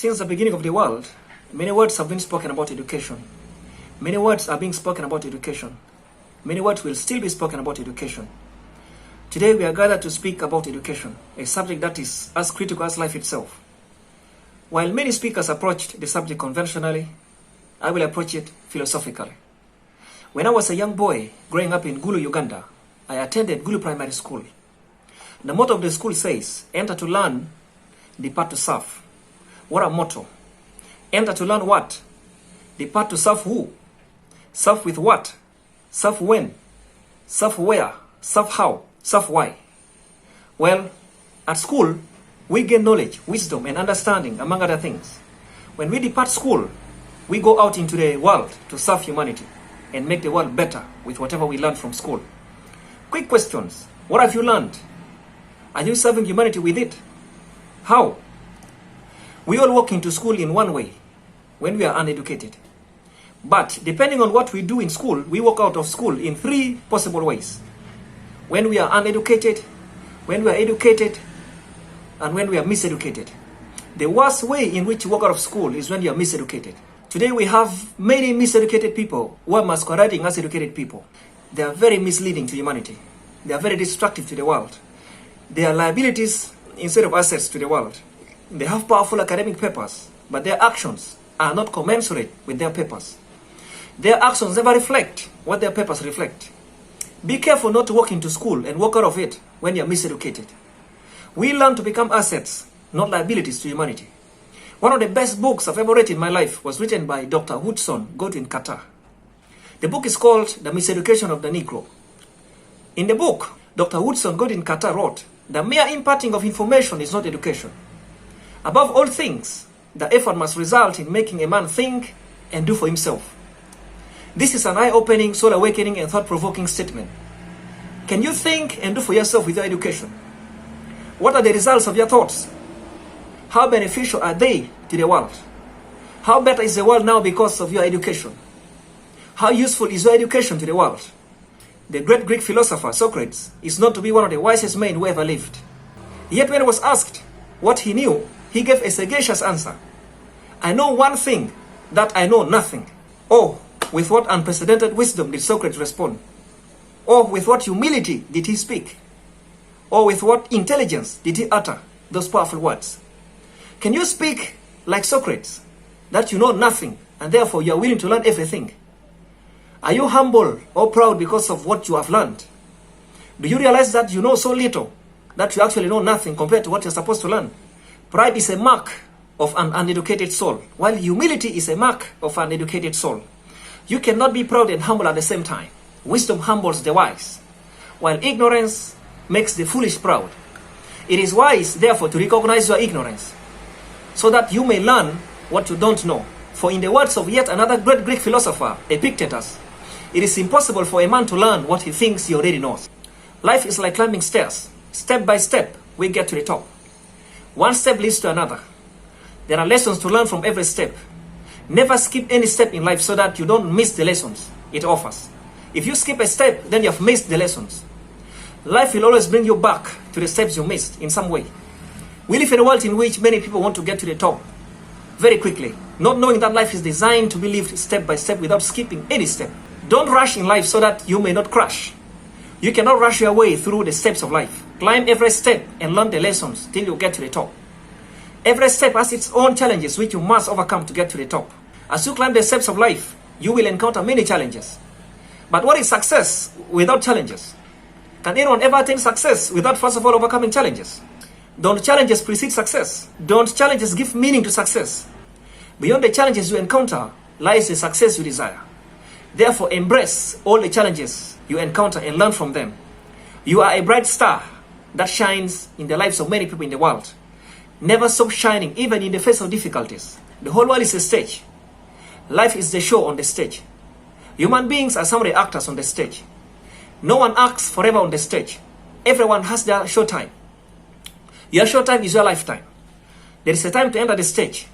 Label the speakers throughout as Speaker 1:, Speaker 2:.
Speaker 1: Since the beginning of the world, many words have been spoken about education. Many words are being spoken about education. Many words will still be spoken about education. Today we are gathered to speak about education, a subject that is as critical as life itself. While many speakers approached the subject conventionally, I will approach it philosophically. When I was a young boy growing up in Gulu, Uganda, I attended Gulu Primary School. The motto of the school says, enter to learn, depart to serve. What a motto. Enter to learn what? Depart to serve who? Serve with what? Serve when? Serve where? Serve how? Serve why? Well, at school, we gain knowledge, wisdom, and understanding, among other things. When we depart school, we go out into the world to serve humanity and make the world better with whatever we learn from school. Quick questions. What have you learned? Are you serving humanity with it? How? We all walk into school in one way when we are uneducated. But depending on what we do in school, we walk out of school in three possible ways. When we are uneducated, when we are educated, and when we are miseducated. The worst way in which you walk out of school is when you are miseducated. Today we have many miseducated people who are masquerading as educated people. They are very misleading to humanity. They are very destructive to the world. They are liabilities instead of assets to the world. They have powerful academic papers, but their actions are not commensurate with their papers. Their actions never reflect what their papers reflect. Be careful not to walk into school and walk out of it when you are miseducated. We learn to become assets, not liabilities to humanity. One of the best books I've ever read in my life was written by Dr. Woodson, Godwin Carter. The book is called The Miseducation of the Negro. In the book, Dr. Woodson, Godwin Carter wrote, the mere imparting of information is not education. Above all things, the effort must result in making a man think and do for himself. This is an eye-opening, soul-awakening, and thought-provoking statement. Can you think and do for yourself with your education? What are the results of your thoughts? How beneficial are they to the world? How better is the world now because of your education? How useful is your education to the world? The great Greek philosopher Socrates is known to be one of the wisest men who ever lived. Yet when he was asked what he knew, he gave a sagacious answer. I know one thing, that I know nothing. Oh, with what unprecedented wisdom did Socrates respond? Or with what humility did he speak? Or with what intelligence did he utter those powerful words? Can you speak like Socrates, that you know nothing and therefore you are willing to learn everything? Are you humble or proud because of what you have learned? Do you realize that you know so little that you actually know nothing compared to what you're supposed to learn? Pride is a mark of an uneducated soul, while humility is a mark of an educated soul. You cannot be proud and humble at the same time. Wisdom humbles the wise, while ignorance makes the foolish proud. It is wise, therefore, to recognize your ignorance, so that you may learn what you don't know. For in the words of yet another great Greek philosopher, Epictetus, it is impossible for a man to learn what he thinks he already knows. Life is like climbing stairs. Step by step, we get to the top. One step leads to another. There are lessons to learn from every step. Never skip any step in life so that you don't miss the lessons it offers. If you skip a step, then you have missed the lessons. Life will always bring you back to the steps you missed in some way. We live in a world in which many people want to get to the top very quickly, not knowing that life is designed to be lived step by step without skipping any step. Don't rush in life so that you may not crash. You cannot rush your way through the steps of life. Climb every step and learn the lessons till you get to the top. Every step has its own challenges which you must overcome to get to the top. As you climb the steps of life, you will encounter many challenges. But what is success without challenges? Can anyone ever attain success without first of all overcoming challenges? Don't challenges precede success? Don't challenges give meaning to success? Beyond the challenges you encounter lies the success you desire. Therefore, embrace all the challenges you encounter and learn from them. You are a bright star that shines in the lives of many people in the world. Never stop shining, even in the face of difficulties. The whole world is a stage. Life is the show on the stage. Human beings are some of the actors on the stage. No one acts forever on the stage. Everyone has their show time. Your show time is your lifetime. There is a time to enter the stage.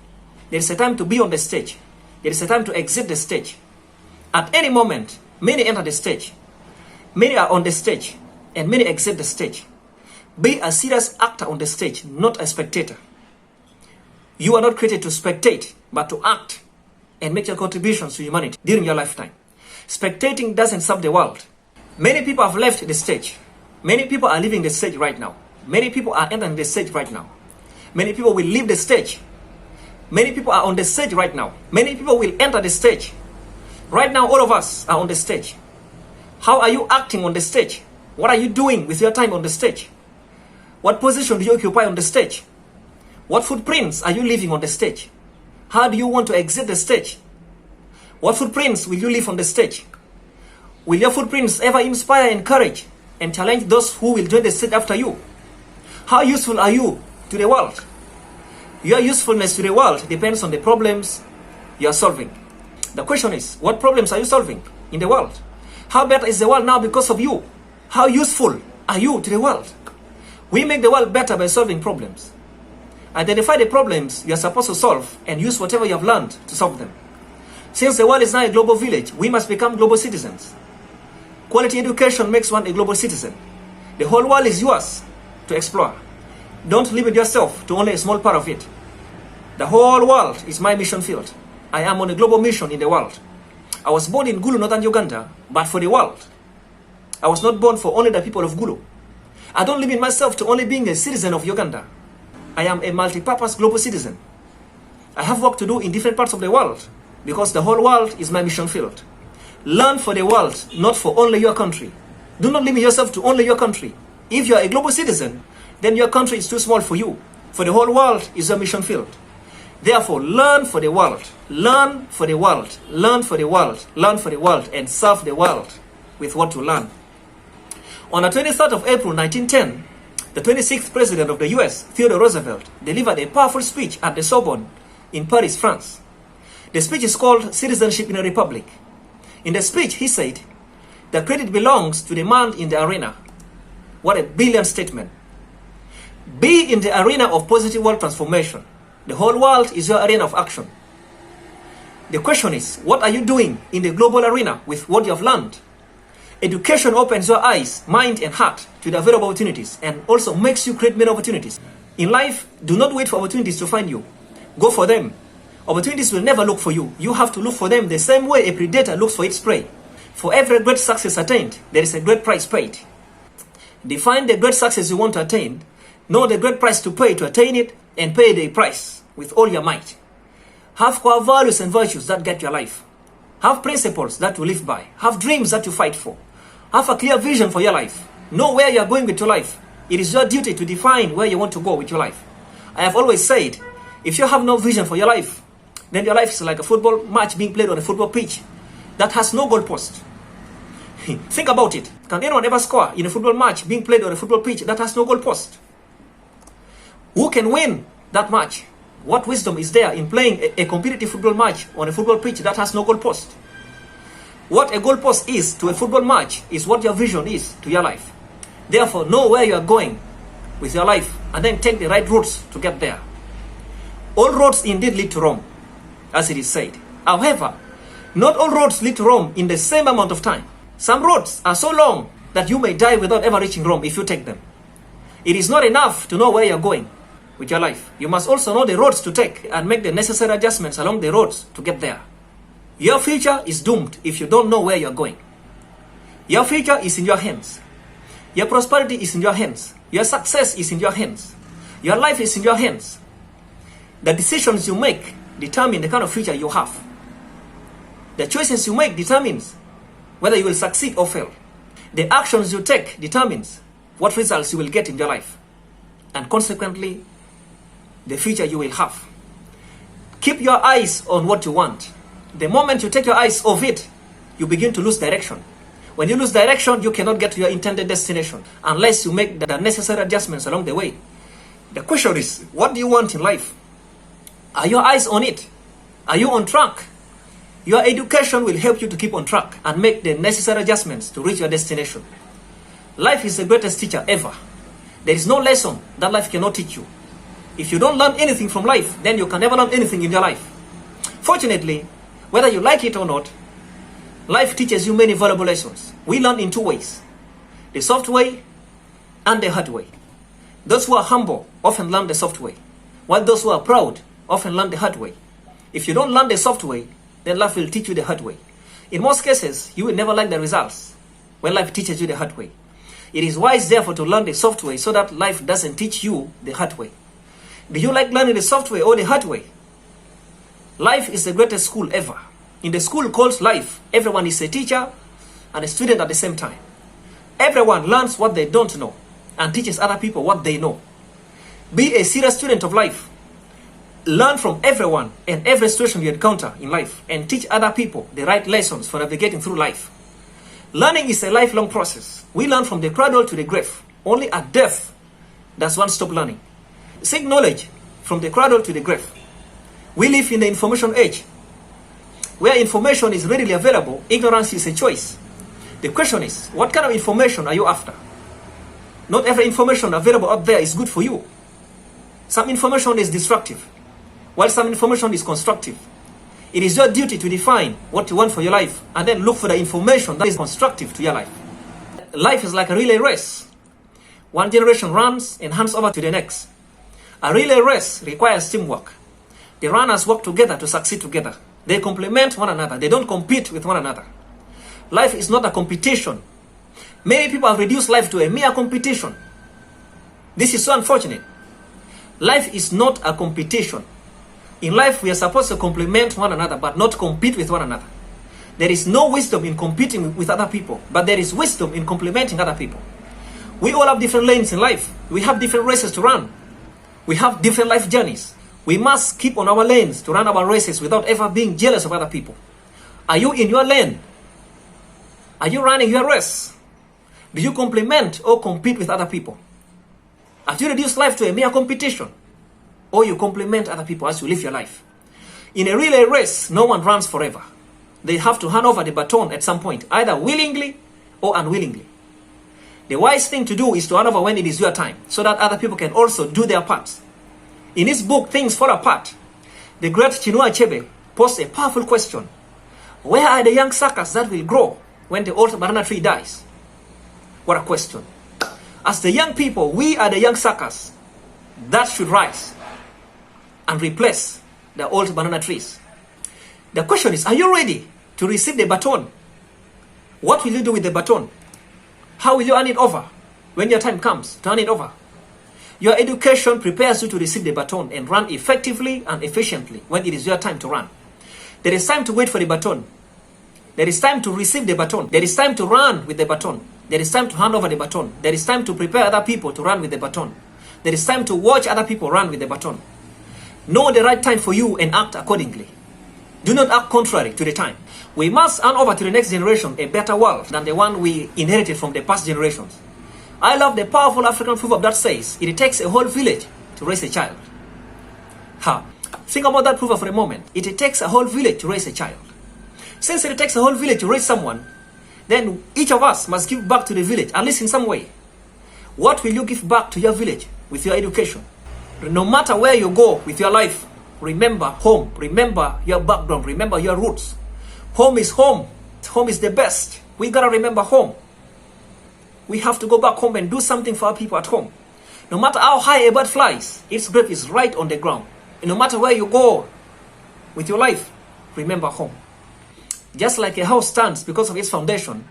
Speaker 1: There is a time to be on the stage. There is a time to exit the stage. At any moment, many enter the stage. Many are on the stage, and many exit the stage. Be a serious actor on the stage, not a spectator. You are not created to spectate, but to act and make your contributions to humanity during your lifetime. Spectating doesn't serve the world. Many people have left the stage. Many people are leaving the stage right now. Many people are entering the stage right now. Many people will leave the stage. Many people are on the stage right now. Many people will enter the stage. Right now, all of us are on the stage. How are you acting on the stage? What are you doing with your time on the stage? What position do you occupy on the stage? What footprints are you leaving on the stage? How do you want to exit the stage? What footprints will you leave on the stage? Will your footprints ever inspire, encourage, and challenge those who will join the stage after you? How useful are you to the world? Your usefulness to the world depends on the problems you are solving. The question is, what problems are you solving in the world? How better is the world now because of you? How useful are you to the world? We make the world better by solving problems. Identify the problems you are supposed to solve and use whatever you have learned to solve them. Since the world is now a global village, we must become global citizens. Quality education makes one a global citizen. The whole world is yours to explore. Don't limit yourself to only a small part of it. The whole world is my mission field. I am on a global mission in the world. I was born in Gulu, northern Uganda, but for the world. I was not born for only the people of Gulu. I don't limit myself to only being a citizen of Uganda. I am a multi-purpose global citizen. I have work to do in different parts of the world because the whole world is my mission field. Learn for the world, not for only your country. Do not limit yourself to only your country. If you are a global citizen, then your country is too small for you. For the whole world is your mission field. Therefore, learn for the world. Learn for the world. Learn for the world. Learn for the world and serve the world with what you learn. On the 23rd of April 1910, the 26th President of the US, Theodore Roosevelt, delivered a powerful speech at the Sorbonne in Paris, France. The speech is called Citizenship in a Republic. In the speech, he said, "The credit belongs to the man in the arena." What a brilliant statement. Be in the arena of positive world transformation. The whole world is your arena of action. The question is, what are you doing in the global arena with what you have learned? Education opens your eyes, mind, and heart to the available opportunities and also makes you create many opportunities. In life, do not wait for opportunities to find you. Go for them. Opportunities will never look for you. You have to look for them the same way a predator looks for its prey. For every great success attained, there is a great price paid. Define the great success you want to attain, know the great price to pay to attain it, and pay the price with all your might. Have core values and virtues that get your life. Have principles that you live by. Have dreams that you fight for. Have a clear vision for your life. Know where you are going with your life. It is your duty to define where you want to go with your life. I have always said, if you have no vision for your life, then your life is like a football match being played on a football pitch that has no goalpost. Think about it. Can anyone ever score in a football match being played on a football pitch that has no goalpost? Who can win that match? What wisdom is there in playing a competitive football match on a football pitch that has no goalpost? What a goalpost is to a football match is what your vision is to your life. Therefore, know where you are going with your life and then take the right routes to get there. All roads indeed lead to Rome, as it is said. However, not all roads lead to Rome in the same amount of time. Some roads are so long that you may die without ever reaching Rome if you take them. It is not enough to know where you are going with your life. You must also know the roads to take and make the necessary adjustments along the roads to get there. Your future is doomed if you don't know where you are going. Your future is in your hands. Your prosperity is in your hands. Your success is in your hands. Your life is in your hands. The decisions you make determine the kind of future you have. The choices you make determines whether you will succeed or fail. The actions you take determines what results you will get in your life, and consequently, the future you will have. Keep your eyes on what you want. The moment you take your eyes off it, you begin to lose direction. When you lose direction, you cannot get to your intended destination unless you make the necessary adjustments along the way. The question is, what do you want in life? Are your eyes on it? Are you on track? Your education will help you to keep on track and make the necessary adjustments to reach your destination. Life is the greatest teacher ever. There is no lesson that life cannot teach you. If you don't learn anything from life, then you can never learn anything in your life. Fortunately, whether you like it or not, life teaches you many valuable lessons. We learn in two ways: the soft way and the hard way. Those who are humble often learn the soft way, while those who are proud often learn the hard way. If you don't learn the soft way, then life will teach you the hard way. In most cases, you will never like the results when life teaches you the hard way. It is wise, therefore, to learn the soft way so that life doesn't teach you the hard way. Do you like learning the soft way or the hard way? Life is the greatest school ever. In the school called life, everyone is a teacher and a student at the same time. Everyone learns what they don't know and teaches other people what they know. Be a serious student of life. Learn from everyone and every situation you encounter in life and teach other people the right lessons for navigating through life. Learning is a lifelong process. We learn from the cradle to the grave. Only at death does one stop learning. Seek knowledge from the cradle to the grave. We live in the information age. Where information is readily available, ignorance is a choice. The question is, what kind of information are you after? Not every information available up there is good for you. Some information is destructive, while some information is constructive. It is your duty to define what you want for your life and then look for the information that is constructive to your life. Life is like a relay race. One generation runs and hands over to the next. A relay race requires teamwork. The runners work together to succeed together. They complement one another. They don't compete with one another. Life is not a competition. Many people have reduced life to a mere competition. This is so unfortunate. Life is not a competition. In life, we are supposed to complement one another, but not compete with one another. There is no wisdom in competing with other people, but there is wisdom in complementing other people. We all have different lanes in life. We have different races to run. We have different life journeys. We must keep on our lanes to run our races without ever being jealous of other people. Are you in your lane? Are you running your race? Do you complement or compete with other people? Have you reduced life to a mere competition? Or you complement other people as you live your life? In a relay race, no one runs forever. They have to hand over the baton at some point, either willingly or unwillingly. The wise thing to do is to hand over when it is your time, so that other people can also do their parts. In his book, Things Fall Apart, the great Chinua Achebe posed a powerful question. Where are the young suckers that will grow when the old banana tree dies? What a question. As the young people, we are the young suckers that should rise and replace the old banana trees. The question is, are you ready to receive the baton? What will you do with the baton? How will you hand it over when your time comes to hand it over? Your education prepares you to receive the baton and run effectively and efficiently when it is your time to run. There is time to wait for the baton. There is time to receive the baton. There is time to run with the baton. There is time to hand over the baton. There is time to prepare other people to run with the baton. There is time to watch other people run with the baton. Know the right time for you and act accordingly. Do not act contrary to the time. We must hand over to the next generation a better world than the one we inherited from the past generations. I love the powerful African proverb that says, it takes a whole village to raise a child. Think about that proverb for a moment. It takes a whole village to raise a child. Since it takes a whole village to raise someone, then each of us must give back to the village, at least in some way. What will you give back to your village with your education? No matter where you go with your life, remember home, remember your background, remember your roots. Home is home. Home is the best. We gotta remember home. We have to go back home and do something for our people at home. No matter how high a bird flies, its grave is right on the ground. And no matter where you go with your life, remember home. Just like a house stands because of its foundation,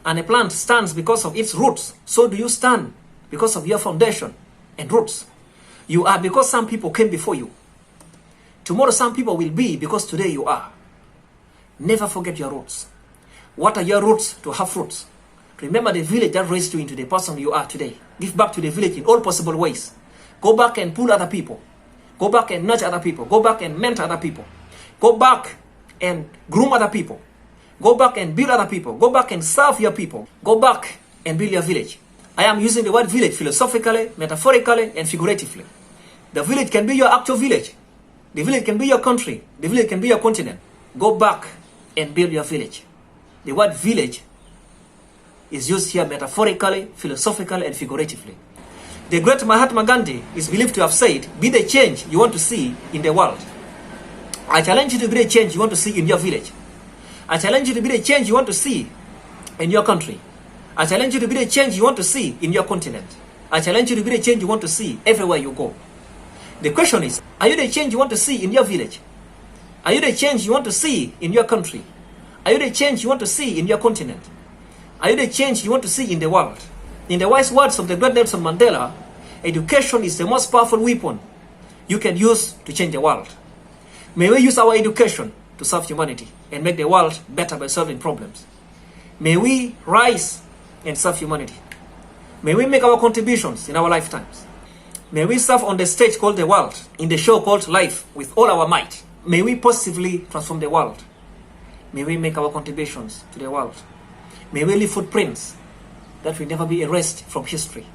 Speaker 1: and a plant stands because of its roots, so do you stand because of your foundation and roots. You are because some people came before you. Tomorrow some people will be because today you are. Never forget your roots. What are your roots to have fruits? Remember the village that raised you into the person you are today. Give back to the village in all possible ways. Go back and pull other people. Go back and nurture other people. Go back and mentor other people. Go back and groom other people. Go back and build other people. Go back and serve your people. Go back and build your village. I am using the word village philosophically, metaphorically, and figuratively. The village can be your actual village. The village can be your country. The village can be your continent. Go back and build your village. The word village is used here metaphorically, philosophically, and figuratively. The great Mahatma Gandhi is believed to have said, be the change you want to see in the world. I challenge you to be the change you want to see in your village. I challenge you to be the change you want to see in your country. I challenge you to be the change you want to see in your continent. I challenge you to be the change you want to see everywhere you go. The question is, are you the change you want to see in your village? Are you the change you want to see in your country? Are you the change you want to see in your continent? Are you the change you want to see in the world? In the wise words of the great Nelson Mandela, education is the most powerful weapon you can use to change the world. May we use our education to serve humanity and make the world better by solving problems. May we rise and serve humanity. May we make our contributions in our lifetimes. May we serve on the stage called the world, in the show called life, with all our might. May we positively transform the world. May we make our contributions to the world. May we leave footprints that will never be erased from history.